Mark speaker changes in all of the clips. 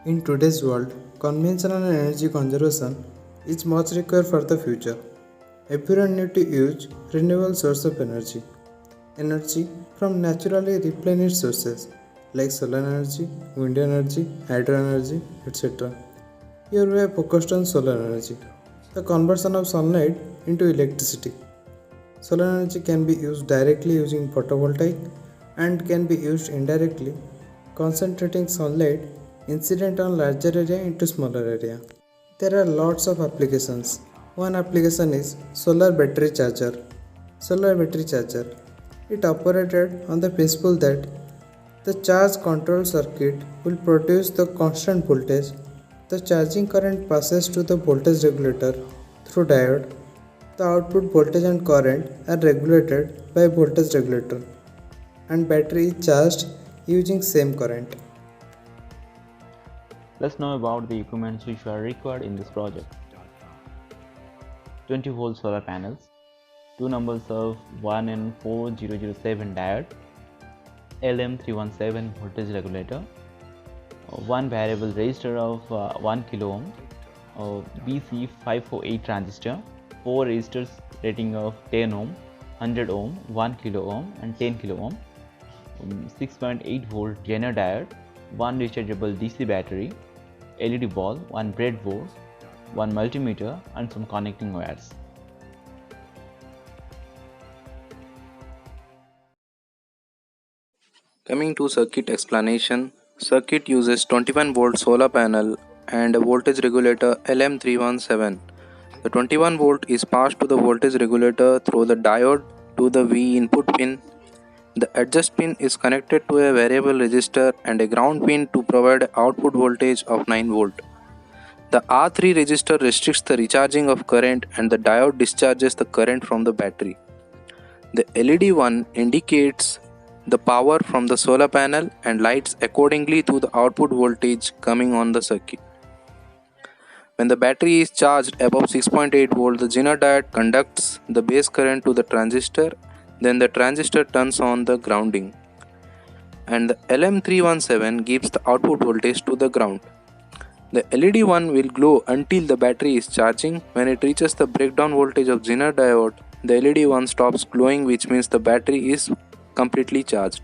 Speaker 1: In today's world, conventional energy conservation is much required for the future. Everyone needs to use renewable source of energy. Energy from naturally replenished sources like solar energy, wind energy, hydro energy, etc. Here we have focused on solar energy, the conversion of sunlight into electricity. Solar energy can be used directly using photovoltaic and can be used indirectly, concentrating sunlight incident on larger area into smaller area. There are lots of applications. One application is solar battery charger. Solar battery charger. It operated on the principle that the charge control circuit will produce the constant voltage. The charging current passes to the voltage regulator through diode. The output voltage and current are regulated by voltage regulator and battery is charged using same current.
Speaker 2: Let's know about the equipment which are required in this project. 20-volt solar panels, 2 numbers of 1N4007 diode, LM317 voltage regulator, 1 variable resistor of 1 kilo ohm, BC548 transistor, 4 resistors rating of 10 ohm, 100 ohm, 1 kilo ohm and 10 kilo ohm, 6.8 volt Zener diode, 1 rechargeable DC battery, LED bulb, 1 breadboard, 1 multimeter and some connecting wires.
Speaker 3: Coming to circuit explanation, circuit uses 21 volt solar panel and a voltage regulator LM317. The 21 volt is passed to the voltage regulator through the diode to the V input pin. The adjust pin is connected to a variable resistor and a ground pin to provide output voltage of 9 volt. The R3 resistor restricts the recharging of current and the diode discharges the current from the battery. The LED 1 indicates the power from the solar panel and lights accordingly to the output voltage coming on the circuit. When the battery is charged above 6.8 volt, the Zener diode conducts the base current to the transistor, then the transistor turns on the grounding, and the LM317 gives the output voltage to the ground. The LED 1 will glow until the battery is charging. When it reaches the breakdown voltage of Zener diode, the LED 1 stops glowing, which means the battery is completely charged.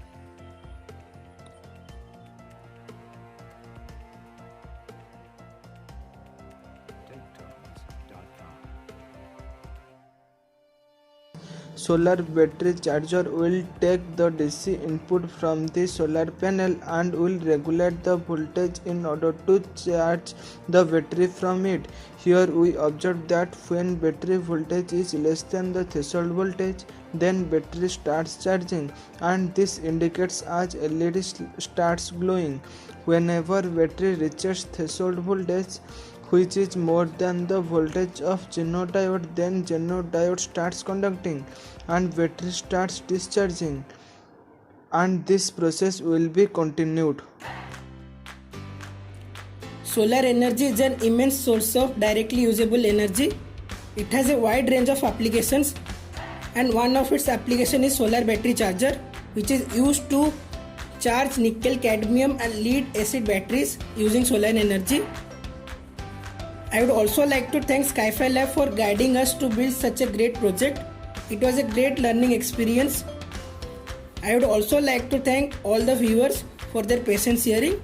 Speaker 4: Solar battery charger will take the DC input from the solar panel and will regulate the voltage in order to charge the battery from it. Here we observe that when battery voltage is less than the threshold voltage, then battery starts charging and this indicates as LED starts glowing. Whenever battery reaches threshold voltage, which is more than the voltage of Zener diode, then Zener diode starts conducting and battery starts discharging, and this process will be continued.
Speaker 5: Solar energy is an immense source of directly usable energy. It has a wide range of applications, and one of its applications is solar battery charger, which is used to charge nickel, cadmium and lead acid batteries using solar energy. I would also like to thank Sky-Fi Lab for guiding us to build such a great project. It was a great learning experience. I would also like to thank all the viewers for their patience hearing.